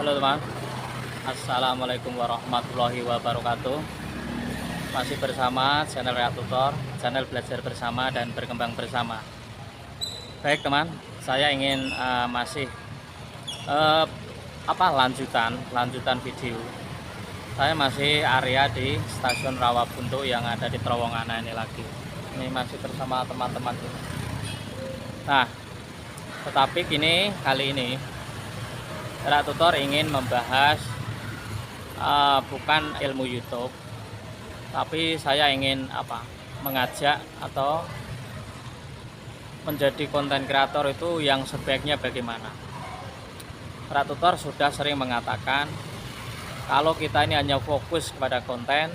Halo teman, Assalamualaikum warahmatullahi wabarakatuh. Masih bersama channel Rea Tutor, channel belajar bersama dan berkembang bersama. Baik teman, saya ingin masih lanjutan video. Saya masih area di stasiun Rawabuntu yang ada di terowongan ini lagi. Ini masih bersama teman-teman. Nah, tetapi kali ini Rea Tutor ingin membahas bukan ilmu YouTube, tapi saya ingin mengajak atau menjadi konten kreator itu yang sebaiknya bagaimana. Rea Tutor sudah sering mengatakan kalau kita ini hanya fokus kepada konten,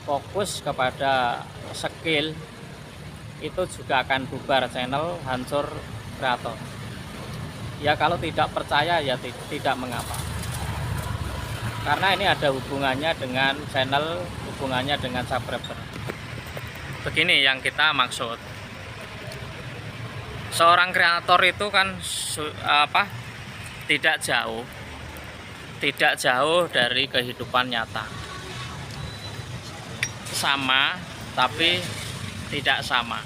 fokus kepada skill, itu juga akan bubar channel, hancur kreator. Ya kalau tidak percaya ya tidak mengapa, karena ini ada hubungannya dengan channel, hubungannya dengan subscriber. Begini yang kita maksud, seorang kreator itu kan tidak jauh dari kehidupan nyata, sama tapi tidak sama.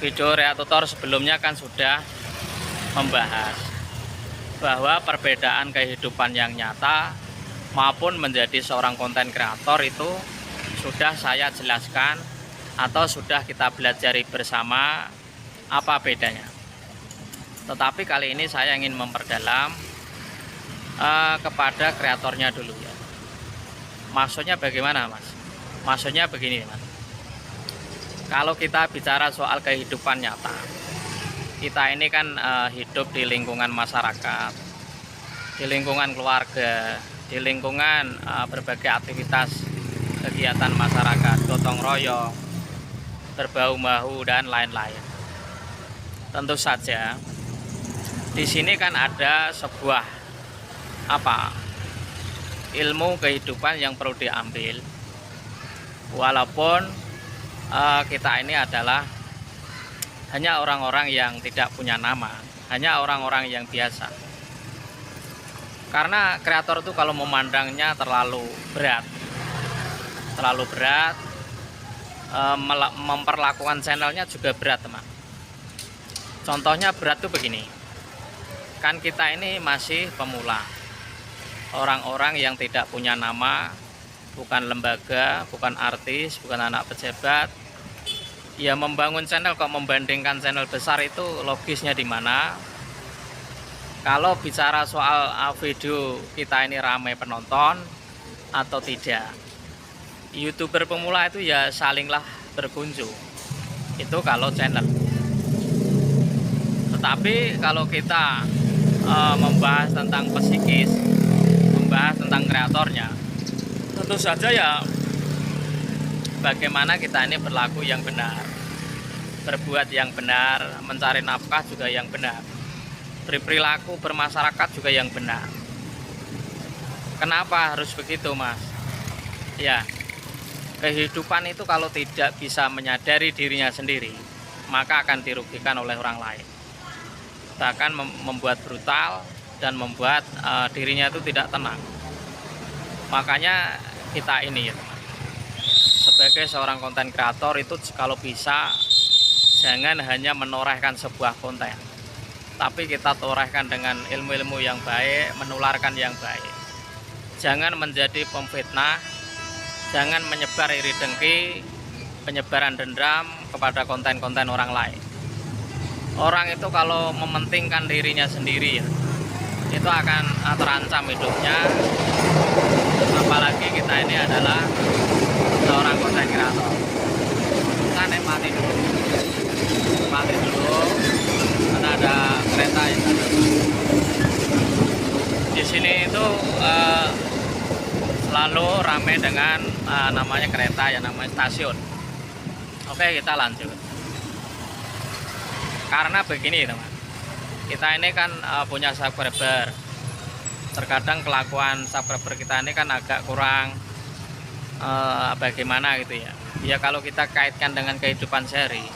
Video Rea Tutor sebelumnya kan sudah membahas bahwa perbedaan kehidupan yang nyata maupun menjadi seorang konten kreator itu sudah saya jelaskan atau sudah kita pelajari bersama apa bedanya. Tetapi kali ini saya ingin memperdalam kepada kreatornya dulu ya. Maksudnya bagaimana Mas? Maksudnya begini Mas. Kalau kita bicara soal kehidupan nyata, kita ini kan hidup di lingkungan masyarakat, di lingkungan keluarga, di lingkungan berbagai aktivitas kegiatan masyarakat, gotong royong, berbau-bahu dan lain-lain. Tentu saja di sini kan ada sebuah ilmu kehidupan yang perlu diambil, walaupun kita ini adalah hanya orang-orang yang tidak punya nama, hanya orang-orang yang biasa. Karena kreator itu kalau memandangnya terlalu berat, memperlakukan channelnya juga berat teman. Contohnya berat tuh begini, kan kita ini masih pemula, orang-orang yang tidak punya nama, bukan lembaga, bukan artis, bukan anak pejabat. Ya membangun channel kok membandingkan channel besar itu logisnya di mana? Kalau bicara soal video kita ini ramai penonton atau tidak, YouTuber pemula itu ya salinglah berkunjung. Itu kalau channel. Tetapi kalau kita membahas tentang psikis, membahas tentang kreatornya, tentu saja ya bagaimana kita ini berlaku yang benar, berbuat yang benar, mencari nafkah juga yang benar, berperilaku bermasyarakat juga yang benar. Kenapa harus begitu Mas? Ya, kehidupan itu kalau tidak bisa menyadari dirinya sendiri, maka akan dirugikan oleh orang lain, bahkan membuat brutal dan membuat dirinya itu tidak tenang. Makanya kita ini ya teman, sebagai seorang konten kreator itu kalau bisa jangan hanya menorehkan sebuah konten, tapi kita torehkan dengan ilmu-ilmu yang baik, menularkan yang baik. Jangan menjadi pemfitnah, jangan menyebar iri dengki, penyebaran dendam kepada konten-konten orang lain. Orang itu kalau mementingkan dirinya sendiri ya, itu akan terancam hidupnya. Apalagi kita ini adalah seorang konten kreator. Kita nikmati dulu, karena ada kereta yang ada di sini itu selalu ramai dengan namanya kereta yang namanya stasiun. Oke, kita lanjut. Karena begini teman, kita ini kan punya subscriber. Terkadang kelakuan subscriber kita ini kan agak kurang bagaimana gitu ya. Ya kalau kita kaitkan dengan kehidupan sehari,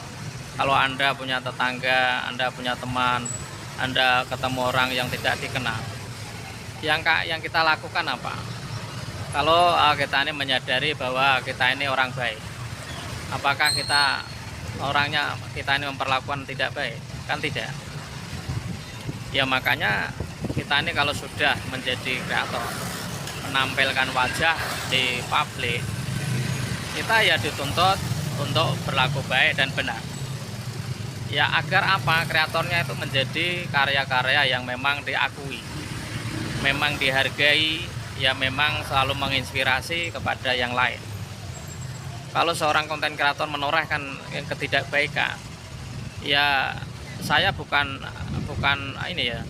kalau Anda punya tetangga, Anda punya teman, Anda ketemu orang yang tidak dikenal, yang kita lakukan apa? Kalau kita ini menyadari bahwa kita ini orang baik, apakah kita ini memperlakukan tidak baik? Kan tidak. Ya makanya kita ini kalau sudah menjadi kreator, menampilkan wajah di publik, kita ya dituntut untuk berlaku baik dan benar. Ya agar apa? Kreatornya itu menjadi karya-karya yang memang diakui, memang dihargai, ya memang selalu menginspirasi kepada yang lain. Kalau seorang konten kreator menorehkan ketidakbaikan, ya saya bukan ini ya,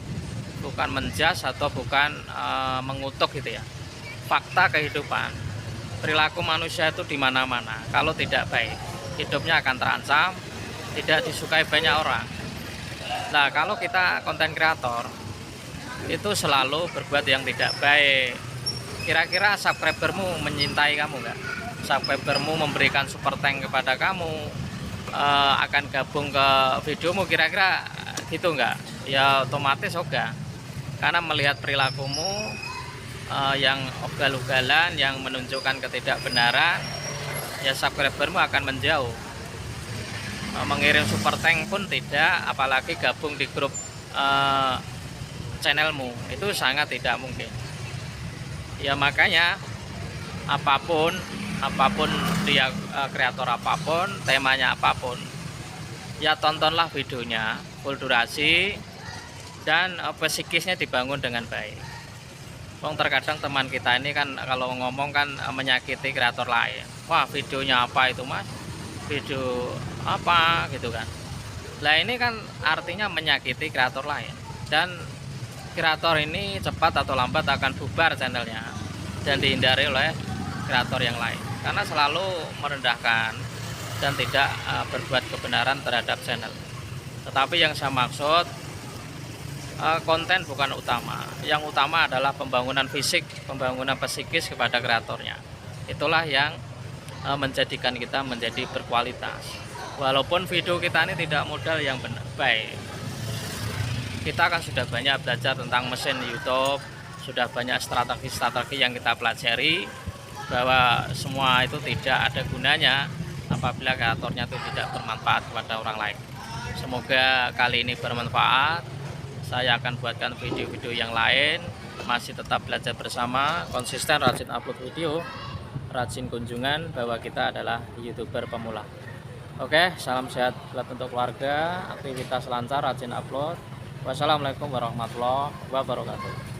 bukan menjas atau bukan mengutuk gitu ya. Fakta kehidupan, perilaku manusia itu di mana-mana. Kalau tidak baik, hidupnya akan terancam, tidak disukai banyak orang. Nah, kalau kita konten kreator itu selalu berbuat yang tidak baik, kira-kira subscribermu menyintai kamu nggak? Subscribermu memberikan super thank kepada kamu, akan gabung ke videomu, kira-kira gitu nggak? Ya otomatis enggak, karena melihat perilakumu yang ugal-ugalan, yang menunjukkan ketidakbenaran, ya subscribermu akan menjauh. Mengirim super thank pun tidak, apalagi gabung di grup channelmu, itu sangat tidak mungkin. Ya makanya apapun dia kreator apapun, temanya apapun, ya tontonlah videonya full durasi dan psikisnya dibangun dengan baik. Terkadang teman kita ini kan kalau ngomong kan menyakiti kreator lain. Wah, videonya apa itu mas? Video apa gitu kan. Nah ini kan artinya menyakiti kreator lain, dan kreator ini cepat atau lambat akan bubar channelnya dan dihindari oleh kreator yang lain, karena selalu merendahkan dan tidak berbuat kebenaran terhadap channel. Tetapi yang saya maksud, konten bukan utama, yang utama adalah pembangunan fisik, pembangunan psikis kepada kreatornya. Itulah yang menjadikan kita menjadi berkualitas. Walaupun video kita ini tidak modal yang benar, baik, kita kan sudah banyak belajar tentang mesin YouTube, sudah banyak strategi-strategi yang kita pelajari, bahwa semua itu tidak ada gunanya apabila kreatornya itu tidak bermanfaat kepada orang lain. Semoga kali ini bermanfaat. Saya akan buatkan video-video yang lain, masih tetap belajar bersama, konsisten, rajin upload video, rajin kunjungan, bahwa kita adalah YouTuber pemula. Oke, salam sehat buat untuk keluarga, aktivitas lancar, rajin upload. Wassalamualaikum warahmatullahi wabarakatuh.